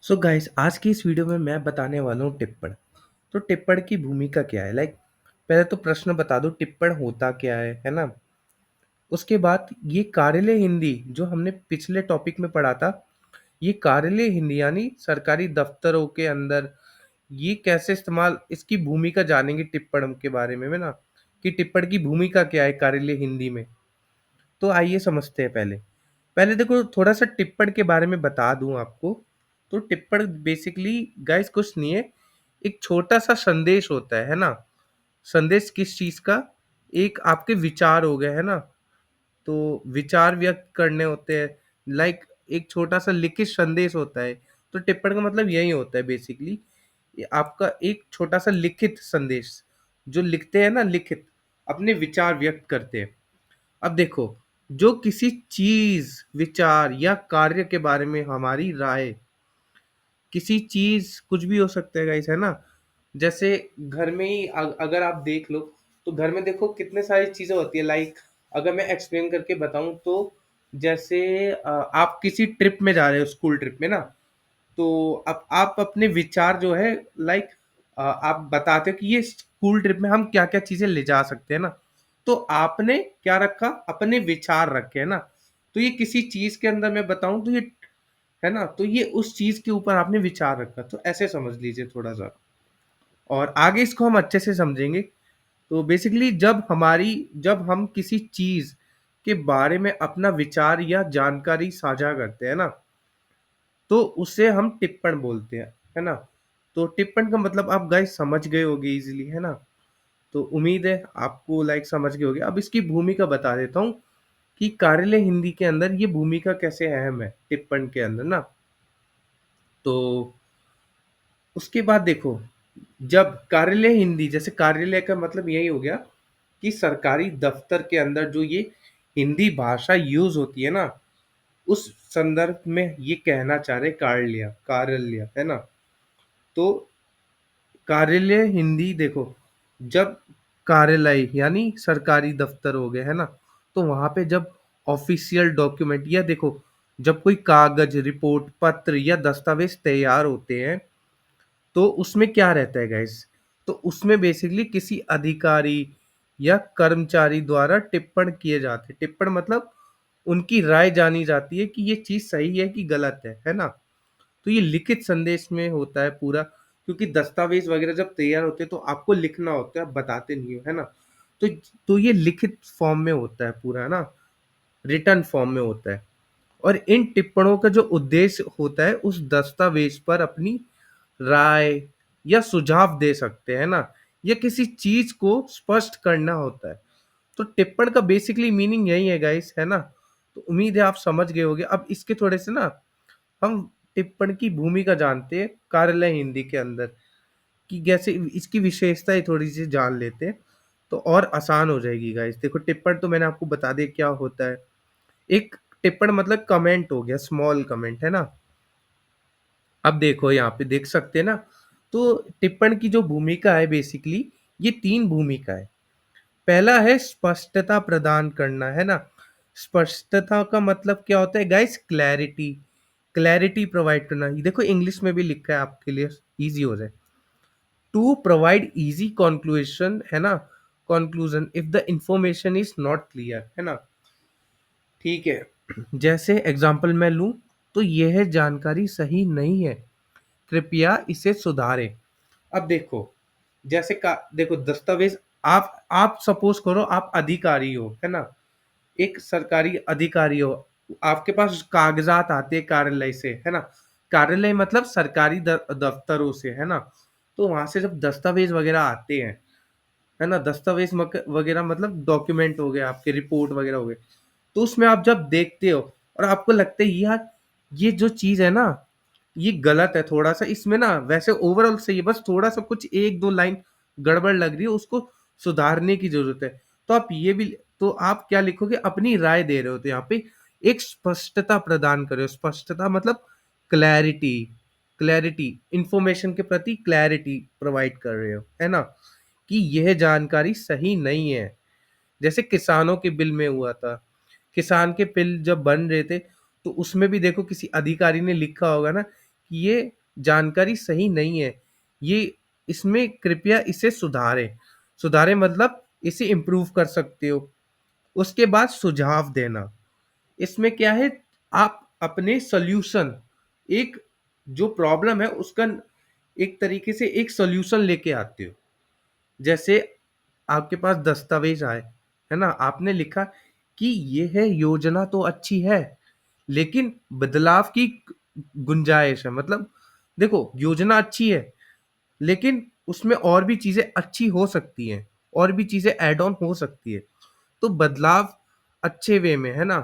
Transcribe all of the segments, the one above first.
So guys आज की इस वीडियो में मैं बताने वाला हूँ टिप्पण। तो टिप्पण की भूमिका क्या है? पहले तो प्रश्न बता दो टिप्पण होता क्या है ना? उसके बाद ये कार्यालय हिंदी जो हमने पिछले टॉपिक में पढ़ा था, ये कार्यालय हिंदी यानी सरकारी दफ्तरों के अंदर ये कैसे इस्तेमाल इसकी भूमिका जानेंगे टिप्पण के बारे में ना, कि टिप्पण की भूमिका क्या है कार्यालय हिंदी में। तो आइए समझते हैं पहले। पहले देखो थोड़ा-सा टिप्पण के बारे में बता दूँ आपको। तो टिप्पण बेसिकली गाइस कुछ नहीं है, एक छोटा-सा संदेश होता है ना? संदेश किस चीज़ का? एक आपके विचार हो गए, है ना? तो विचार व्यक्त करने होते हैं, लाइक एक छोटा-सा लिखित संदेश होता है। तो टिप्पण का मतलब यही होता है बेसिकली, ये आपका एक छोटा-सा लिखित संदेश, जो लिखते हैं ना लिखित, अपने विचार व्यक्त करते हैं। अब देखो, जो किसी चीज़, विचार या कार्य के बारे में हमारी राय, किसी चीज़ कुछ भी हो सकता है गाइस, है ना? जैसे घर में ही अगर आप देख लो, तो घर में देखो कितने सारी चीज़ें होती है, लाइक अगर मैं एक्सप्लेन करके बताऊँ तो जैसे आप किसी ट्रिप में जा रहे हो, स्कूल ट्रिप में ना, तो अब आप अपने विचार जो है, लाइक आप बताते हो कि ये स्कूल ट्रिप में हम क्या-क्या चीज़ें ले जा सकते हैं ना, तो आपने क्या रखा? अपने विचार रखे, है ना? तो ये किसी चीज़ के अंदर मैं बताऊँ तो ये, है ना? तो ये उस चीज़ के ऊपर आपने विचार रखा, तो ऐसे समझ लीजिए थोड़ा-सा। और आगे इसको हम अच्छे से समझेंगे। तो बेसिकली जब हम किसी चीज़ के बारे में अपना विचार या जानकारी साझा करते हैं ना, तो उसे हम टिप्पण बोलते हैं, है ना? तो टिप्पण का मतलब आप गाइस समझ गए होंगे ईज़िली, है ना? तो उम्मीद है आपको लाइक समझ गए होंगे। अब इसकी भूमिका बता देता हूँ कि कार्यालय हिंदी के अंदर ये भूमिका कैसे अहम है टिप्पण के अंदर ना। तो उसके बाद देखो, जब कार्यालय हिंदी, जैसे कार्यालय का मतलब यही हो गया कि सरकारी दफ्तर के अंदर जो ये हिंदी भाषा यूज़ होती है ना, उस संदर्भ में ये कहना चाह रहे कार्यालय कार्यालय, है ना? तो कार्यालय हिंदी देखो, जब कार्यालय यानी सरकारी दफ्तर हो गए, है ना? तो वहाँ पे जब ऑफ़िशियल डॉक्यूमेंट या देखो, जब कोई कागज़, रिपोर्ट, पत्र या दस्तावेज़ तैयार होते हैं, तो उसमें क्या रहता है गाइस? तो उसमें बेसिकली किसी अधिकारी या कर्मचारी द्वारा टिप्पण किए जाते हैं। टिप्पण मतलब उनकी राय जानी जाती है कि ये चीज़ सही है कि गलत है ना? तो ये लिखित संदेश में होता है पूरा, क्योंकि दस्तावेज़ वगैरह जब तैयार होते हैं तो आपको लिखना होता है, आप बताते नहीं हो, है ना? तो ये लिखित फॉर्म में होता है पूरा, है ना? रिटन फॉर्म में होता है। और इन टिप्पणों का जो उद्देश्य होता है, उस दस्तावेज़ पर अपनी राय या सुझाव दे सकते हैं ना, या किसी चीज़ को स्पष्ट करना होता है। तो टिप्पण का बेसिकली मीनिंग यही है गाइस, है ना? तो उम्मीद है आप समझ गए होंगे। अब इसके थोड़े से ना हम टिप्पण की भूमिका जानते हैं कार्यालय हिंदी के अंदर, कि कैसे इसकी विशेषताएँ थोड़ी-सी जान लेते हैं, तो और आसान हो जाएगी गाइस। देखो टिप्पण तो मैंने आपको बता दिया क्या होता है। एक टिप्पण मतलब कमेंट हो गया, स्मॉल कमेंट, है ना? अब देखो यहाँ पे देख सकते हैं ना, तो टिप्पण की जो भूमिका है बेसिकली, ये 3 भूमिका है। पहला है स्पष्टता प्रदान करना, है ना? स्पष्टता का मतलब क्या होता है गाइस? क्लैरिटी, क्लैरिटी प्रोवाइड करना। ये देखो इंग्लिश में भी लिखा है आपके लिए ईज़ी हो जाए। टू प्रोवाइड ईज़ी कॉन्क्लूज़न, है ना? Conclusion if the information is not clear, है ना? ठीक है। जैसे एग्ज़ाम्पल मैं लूँ, तो यह जानकारी सही नहीं है, कृपया इसे सुधारें। अब देखो, जैसे का देखो दस्तावेज़, आप सपोज़ करो आप अधिकारी हो, है ना? एक सरकारी अधिकारी हो, आपके पास कागज़ात आते हैं कार्यालय से, है ना? कार्यालय मतलब सरकारी दफ्तरों से, है ना? तो वहाँ से जब दस्तावेज़ वग़ैरह आते हैं, है ना? दस्तावेज़ वग़ैरह मतलब डॉक्यूमेंट हो गए आपके, रिपोर्ट वग़ैरह हो गए। तो उसमें आप जब देखते हो और आपको लगता है यार, ये जो चीज़ है ना, ये गलत है थोड़ा-सा, इसमें ना वैसे ओवरऑल सही है, बस थोड़ा-सा कुछ 1-2 लाइन गड़बड़ लग रही है, उसको सुधारने की ज़रूरत है। तो आप ये भी, तो आप क्या लिखोगे? अपनी राय दे रहे होते हो यहाँ पे, एक स्पष्टता प्रदान कर रहे हो। स्पष्टता मतलब क्लैरिटी, क्लैरिटी, इन्फॉर्मेशन के प्रति क्लैरिटी प्रोवाइड कर रहे हो, है ना? कि यह जानकारी सही नहीं है। जैसे किसानों के बिल में हुआ था। किसान के बिल जब बन रहे थे, तो उसमें भी देखो किसी अधिकारी ने लिखा होगा ना कि ये जानकारी सही नहीं है, ये इसमें कृपया इसे सुधारें। सुधारें मतलब इसे इम्प्रूव कर सकते हो। उसके बाद सुझाव देना। इसमें क्या है, आप अपने सॉल्यूशन, एक जो प्रॉब्लम है उसका एक तरीके से एक सॉल्यूशन लेके आते हो। जैसे आपके पास दस्तावेज आए, है ना, आपने लिखा कि ये है योजना तो अच्छी है, लेकिन बदलाव की गुंजाइश है। मतलब देखो, योजना अच्छी है, लेकिन उसमें और भी चीजें अच्छी हो सकती हैं, और भी चीजें ऐड ऑन हो सकती है। तो बदलाव अच्छे वे में, है ना।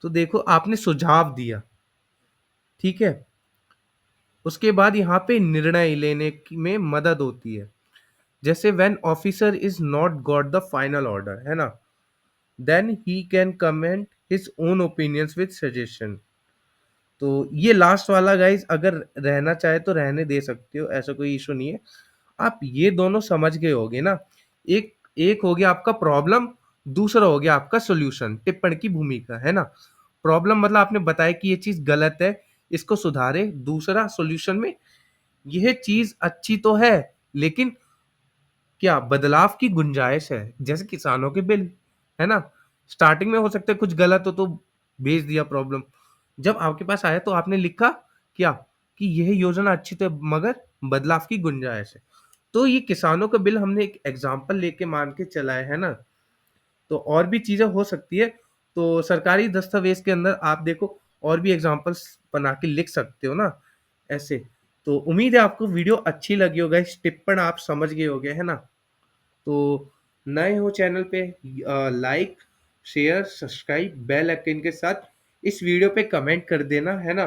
तो देखो, आपने सुझाव दिया, ठीक है। उसके बाद यहाँ पे निर्णय लेने में मदद होती है। जैसे when officer is not got the final order, है ना, then he can comment his own opinions with suggestion. तो ये लास्ट वाला गाइज, अगर रहना चाहे तो रहने दे सकते हो, ऐसा कोई इशू नहीं है। आप ये दोनों समझ गए होगे ना। एक एक हो गया आपका प्रॉब्लम, दूसरा हो गया आपका सॉल्यूशन, टिप्पण की भूमिका, है ना। प्रॉब्लम मतलब आपने बताया कि ये चीज गलत है, इसको सुधारे। दूसरा सॉल्यूशन में, यह चीज अच्छी तो है, लेकिन क्या बदलाव की गुंजाइश है। जैसे किसानों के बिल, है ना, स्टार्टिंग में हो सकता है कुछ गलत हो तो भेज दिया प्रॉब्लम। जब आपके पास आया तो आपने लिखा क्या, कि यह योजना अच्छी तो है, मगर बदलाव की गुंजाइश है। तो ये किसानों का बिल हमने एक एग्जाम्पल लेके मान के चलाए, है ना। तो और भी चीजें हो सकती है। तो सरकारी दस्तावेज के अंदर आप देखो, और भी एग्जाम्पल्स बना के लिख सकते हो ना, ऐसे। तो उम्मीद है आपको वीडियो अच्छी लगी होगा, इस टिप्पण आप समझ गए होगे, है ना। तो नए हो चैनल पे, like, share, subscribe, bell icon के साथ इस वीडियो पे कमेंट कर देना, है ना।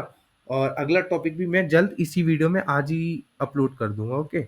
और अगला टॉपिक भी मैं जल्द इसी वीडियो में आज ही अपलोड कर दूंगा। ओके।